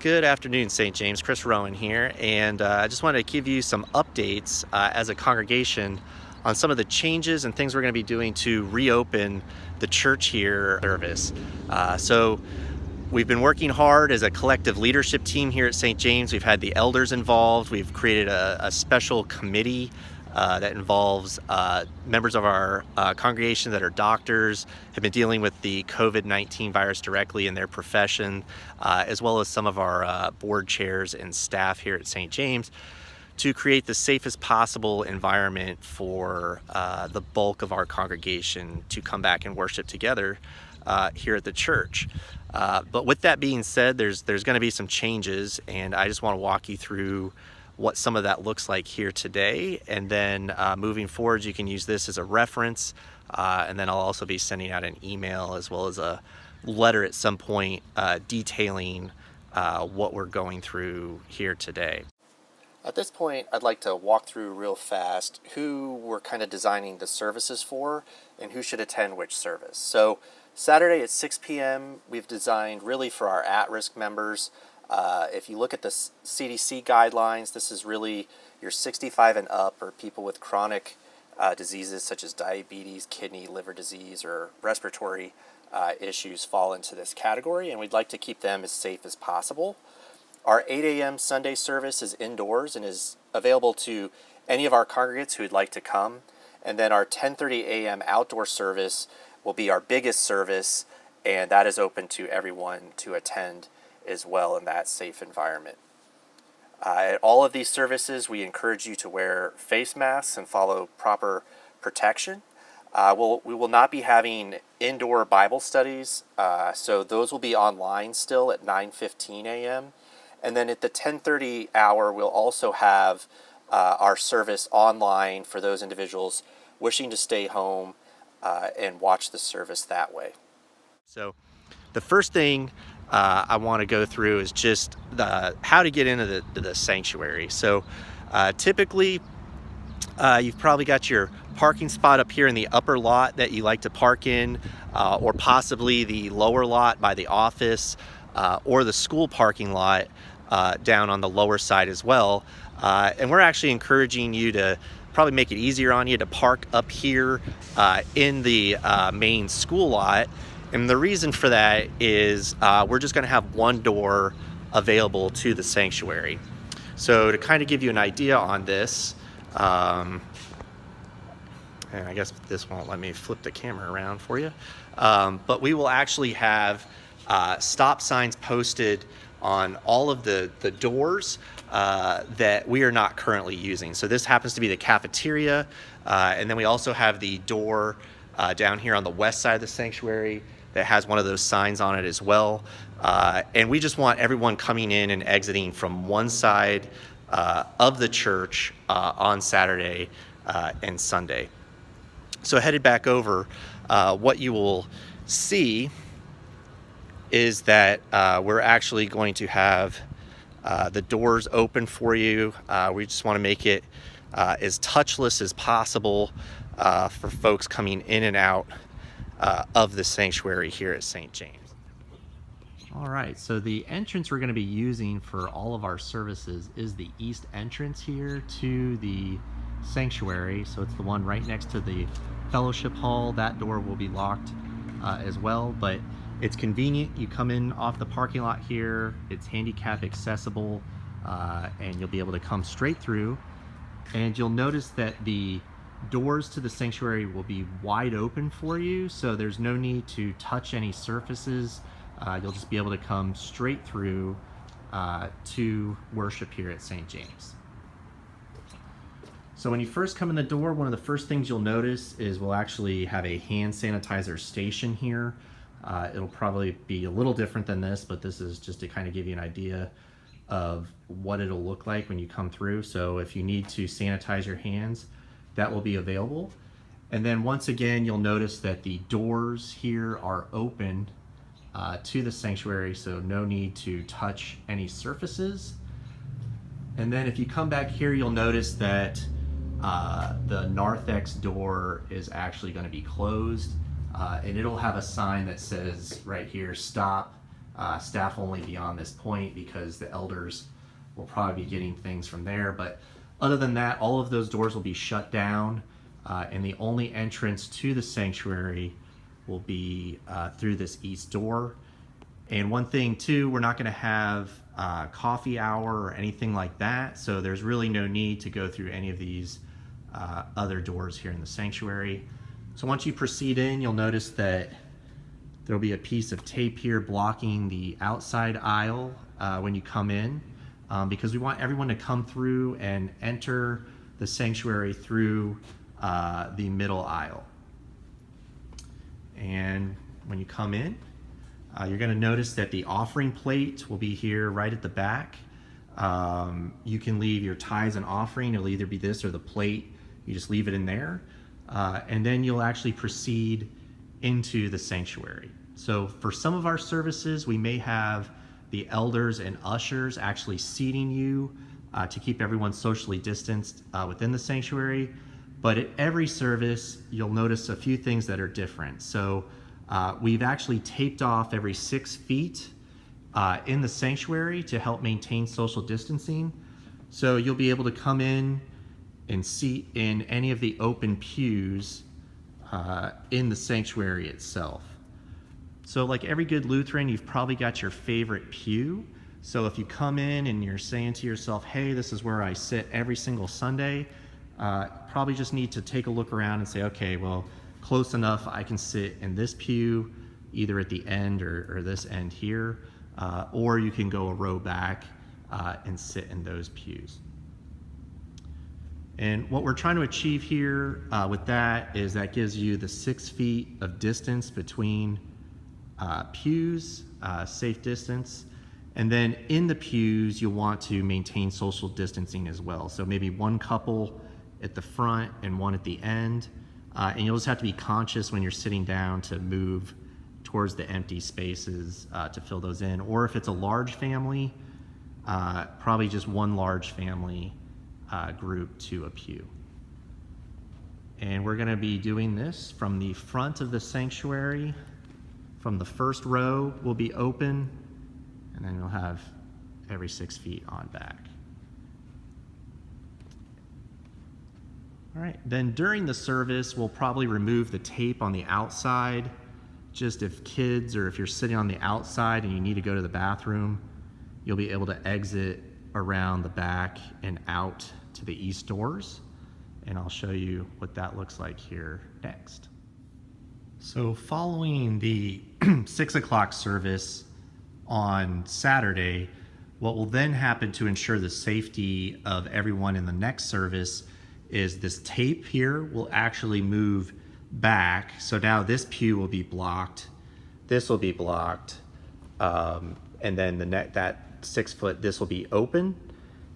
Good afternoon, St. James. Chris Rowan here, and I just wanted to give you some updates as a congregation on some of the changes and things we're going to be doing to reopen the church here service. So we've been working hard as a collective leadership team here at St. James. We've had the elders involved. We've created a special committee that involves members of our congregation that are doctors, have been dealing with the COVID-19 virus directly in their profession, as well as some of our board chairs and staff here at St. James, to create the safest possible environment for the bulk of our congregation to come back and worship together here at the church. But with that being said, there's going to be some changes, and I just want to walk you through what some of that looks like here today, and then moving forward you can use this as a reference, and then I'll also be sending out an email as well as a letter at some point detailing what we're going through here today. At this point, I'd like to walk through real fast who we're kind of designing the services for and who should attend which service. So Saturday at 6 p.m. we've designed really for our at-risk members. If you look at the CDC guidelines, this is really your 65 and up, or people with chronic diseases such as diabetes, kidney, liver disease, or respiratory issues fall into this category, and we'd like to keep them as safe as possible. Our 8 a.m. Sunday service is indoors and is available to any of our congregants who would like to come. And then our 10:30 a.m. outdoor service will be our biggest service, and that is open to everyone to attend as well in that safe environment. At all of these services, we encourage you to wear face masks and follow proper protection. We will not be having indoor Bible studies, so those will be online still at 9:15 a.m. And then at the 10:30 hour, we'll also have our service online for those individuals wishing to stay home and watch the service that way. So the first thing I want to go through is just how to get into the sanctuary. So typically you've probably got your parking spot up here in the upper lot that you like to park in, or possibly the lower lot by the office, or the school parking lot down on the lower side as well. And we're actually encouraging you to probably make it easier on you to park up here in the main school lot. And the reason for that is we're just going to have one door available to the sanctuary. So to kind of give you an idea on this, and I guess this won't let me flip the camera around for you, but we will actually have stop signs posted on all of the doors that we are not currently using. So this happens to be the cafeteria, and then we also have the door down here on the west side of the sanctuary that has one of those signs on it as well. And we just want everyone coming in and exiting from one side of the church on Saturday and Sunday. So headed back over, what you will see is that we're actually going to have the doors open for you. We just want to make it as touchless as possible for folks coming in and out of the sanctuary here at St. James. All right, so the entrance we're going to be using for all of our services is the east entrance here to the sanctuary. So it's the one right next to the fellowship hall. That door will be locked as well, but it's convenient. You come in off the parking lot here, it's handicap accessible, and you'll be able to come straight through. And you'll notice that the doors to the sanctuary will be wide open for you, so there's no need to touch any surfaces. You'll just be able to come straight through to worship here at St. James. So when you first come in the door, one of the first things you'll notice is we'll actually have a hand sanitizer station here. It'll probably be a little different than this, but this is just to kind of give you an idea of what it'll look like when you come through. So if you need to sanitize your hands, that will be available. And then once again, you'll notice that the doors here are open to the sanctuary, so no need to touch any surfaces. And then if you come back here, you'll notice that the narthex door is actually going to be closed, and it'll have a sign that says right here, stop Staff will only be on this point because the elders will probably be getting things from there. But other than that, all of those doors will be shut down, and the only entrance to the sanctuary will be through this east door. And one thing too, we're not going to have coffee hour or anything like that, so there's really no need to go through any of these other doors here in the sanctuary. So once you proceed in, you'll notice that there'll be a piece of tape here blocking the outside aisle when you come in, because we want everyone to come through and enter the sanctuary through the middle aisle. And when you come in, you're going to notice that the offering plate will be here right at the back. You can leave your tithes and offering. It'll either be this or the plate. You just leave it in there. And then you'll actually proceed into the sanctuary. So for some of our services, we may have the elders and ushers actually seating you to keep everyone socially distanced within the sanctuary. But at every service, you'll notice a few things that are different. So we've actually taped off every 6 feet in the sanctuary to help maintain social distancing. So you'll be able to come in and seat in any of the open pews in the sanctuary itself. So like every good Lutheran, you've probably got your favorite pew. So if you come in and you're saying to yourself, hey, this is where I sit every single Sunday, probably just need to take a look around and say, okay, well, close enough, I can sit in this pew, either at the end or this end here, or you can go a row back and sit in those pews. And what we're trying to achieve here with that is that gives you the 6 feet of distance between pews, safe distance. And then in the pews, you'll want to maintain social distancing as well. So maybe one couple at the front and one at the end. And you'll just have to be conscious when you're sitting down to move towards the empty spaces to fill those in. Or if it's a large family, probably just one large family group to a pew. And we're going to be doing this from the front of the sanctuary. From the first row will be open, and then you'll have every 6 feet on back. All right, then during the service, we'll probably remove the tape on the outside, just if kids or if you're sitting on the outside and you need to go to the bathroom, you'll be able to exit around the back and out to the east doors. And I'll show you what that looks like here next. So following the 6 o'clock service on Saturday, what will then happen to ensure the safety of everyone in the next service is this tape here will actually move back. So now this pew will be blocked, this will be blocked, and then that 6 foot, this will be open,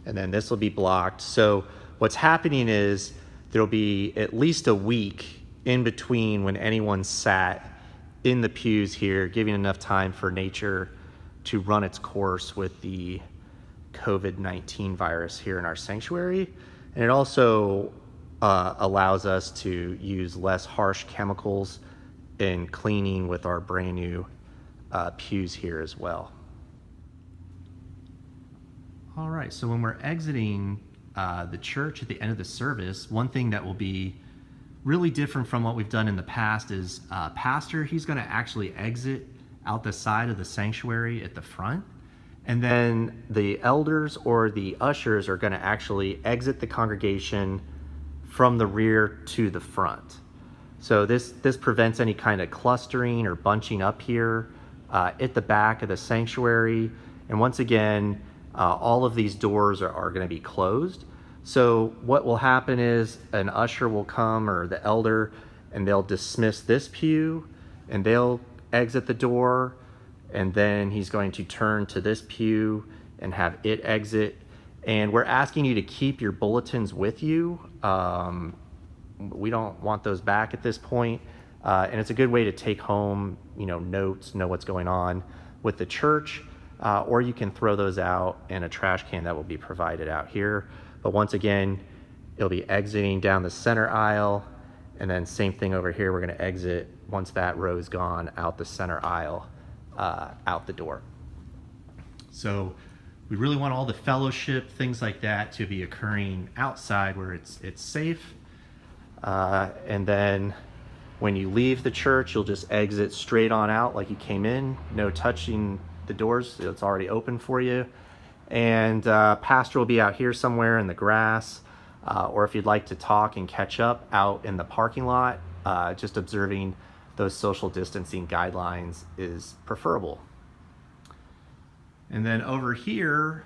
and then this will be blocked. So what's happening is there'll be at least a week in between when anyone sat in the pews here, giving enough time for nature to run its course with the COVID-19 virus here in our sanctuary. And it also allows us to use less harsh chemicals in cleaning with our brand new pews here as well. All right, so when we're exiting the church at the end of the service, one thing that will be really different from what we've done in the past is pastor, he's going to actually exit out the side of the sanctuary at the front. And then the elders or the ushers are going to actually exit the congregation from the rear to the front. So this prevents any kind of clustering or bunching up here at the back of the sanctuary. And once again, all of these doors are going to be closed. So what will happen is an usher will come, or the elder, and they'll dismiss this pew and they'll exit the door, and then he's going to turn to this pew and have it exit. And we're asking you to keep your bulletins with you. We don't want those back at this point. And it's a good way to take home, notes, know what's going on with the church, or you can throw those out in a trash can that will be provided out here. But once again, it'll be exiting down the center aisle, and then same thing over here. We're going to exit once that row's gone out the center aisle, out the door. So we really want all the fellowship, things like that, to be occurring outside where it's safe. And then when you leave the church, you'll just exit straight on out like you came in, no touching the doors, it's already open for you. And pastor will be out here somewhere in the grass, or if you'd like to talk and catch up, out in the parking lot, just observing those social distancing guidelines is preferable. And then over here,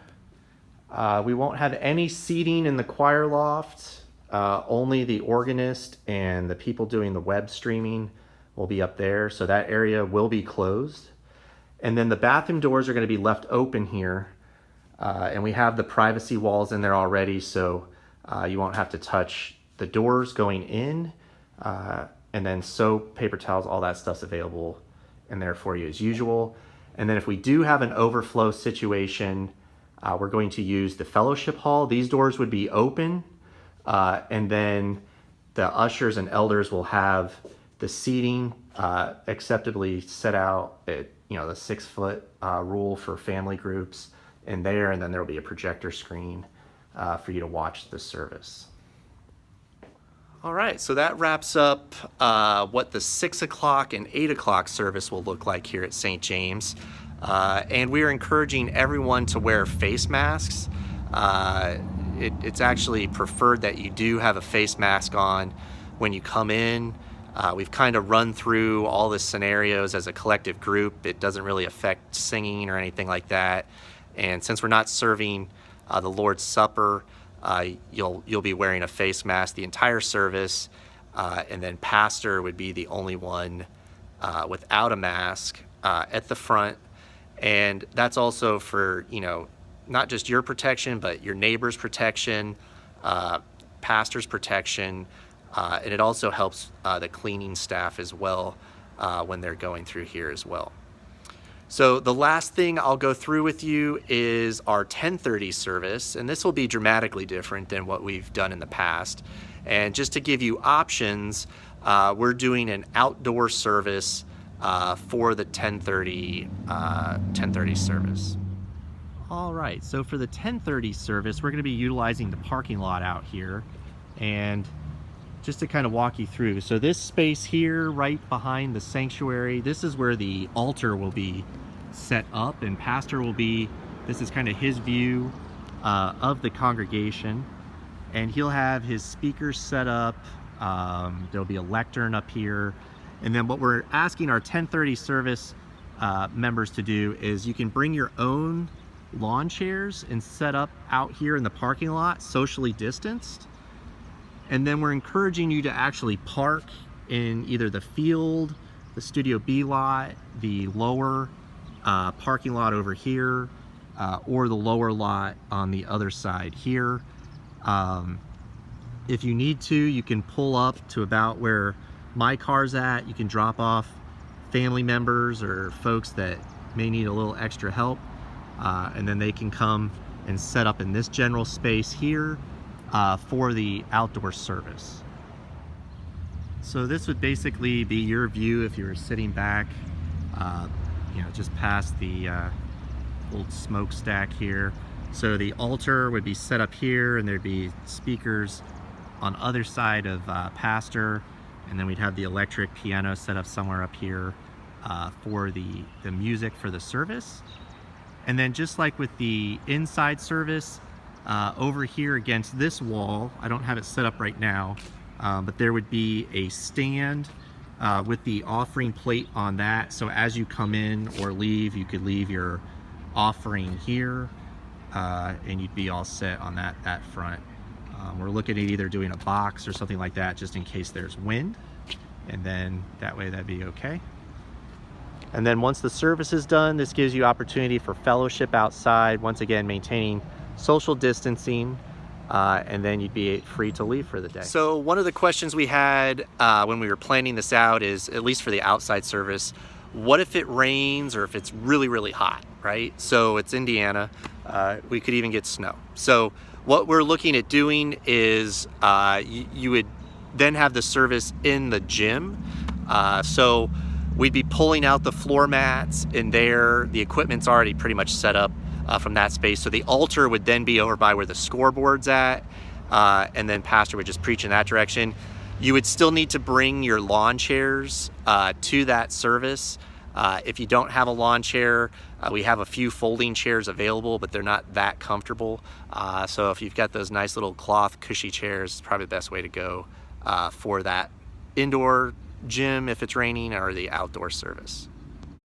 we won't have any seating in the choir loft. Only the organist and the people doing the web streaming will be up there, so that area will be closed. And then the bathroom doors are going to be left open here, and we have the privacy walls in there already, so you won't have to touch the doors going in. And then soap, paper towels, all that stuff's available in there for you as usual. And then if we do have an overflow situation, we're going to use the fellowship hall. These doors would be open, and then the ushers and elders will have the seating acceptably set out at, the 6 foot rule for family groups in there, and then there'll be a projector screen for you to watch the service. All right, so that wraps up what the 6 o'clock and 8 o'clock service will look like here at St. James. And we are encouraging everyone to wear face masks. It's actually preferred that you do have a face mask on when you come in. We've kind of run through all the scenarios as a collective group. It doesn't really affect singing or anything like that. And since we're not serving the Lord's Supper, you'll be wearing a face mask the entire service, and then pastor would be the only one without a mask at the front. And that's also for, not just your protection, but your neighbor's protection, pastor's protection, and it also helps the cleaning staff as well when they're going through here as well. So the last thing I'll go through with you is our 10:30 service, and this will be dramatically different than what we've done in the past. And just to give you options, we're doing an outdoor service for the 10:30 service. All right, so for the 10:30 service, we're going to be utilizing the parking lot out here. And just to kind of walk you through, so this space here right behind the sanctuary, this is where the altar will be set up, and pastor will be, this is kind of his view of the congregation, and he'll have his speakers set up. There'll be a lectern up here, and then what we're asking our 10:30 service members to do is you can bring your own lawn chairs and set up out here in the parking lot, socially distanced. And then we're encouraging you to actually park in either the field, the Studio B lot, the lower parking lot over here, or the lower lot on the other side here. If you need to, you can pull up to about where my car's at. You can drop off family members or folks that may need a little extra help, and then they can come and set up in this general space here for the outdoor service. So this would basically be your view if you were sitting back, just past the old smokestack here. So the altar would be set up here, and there'd be speakers on other side of pastor, and then we'd have the electric piano set up somewhere up here for the music for the service. And then just like with the inside service, over here against this wall, I don't have it set up right now, but there would be a stand with the offering plate on that. So as you come in or leave, you could leave your offering here, and you'd be all set on that front. We're looking at either doing a box or something like that, just in case there's wind, and then that way that'd be okay. And then once the service is done, this gives you opportunity for fellowship outside, once again maintaining social distancing, and then you'd be free to leave for the day. So one of the questions we had when we were planning this out is, at least for the outside service, what if it rains or if it's really, really hot, right? So it's Indiana, we could even get snow. So what we're looking at doing is you would then have the service in the gym. So we'd be pulling out the floor mats in there. The equipment's already pretty much set up from that space. So the altar would then be over by where the scoreboard's at, and then pastor would just preach in that direction. You would still need to bring your lawn chairs to that service. If you don't have a lawn chair, we have a few folding chairs available, but they're not that comfortable. So if you've got those nice little cloth cushy chairs, it's probably the best way to go for that indoor gym if it's raining, or the outdoor service.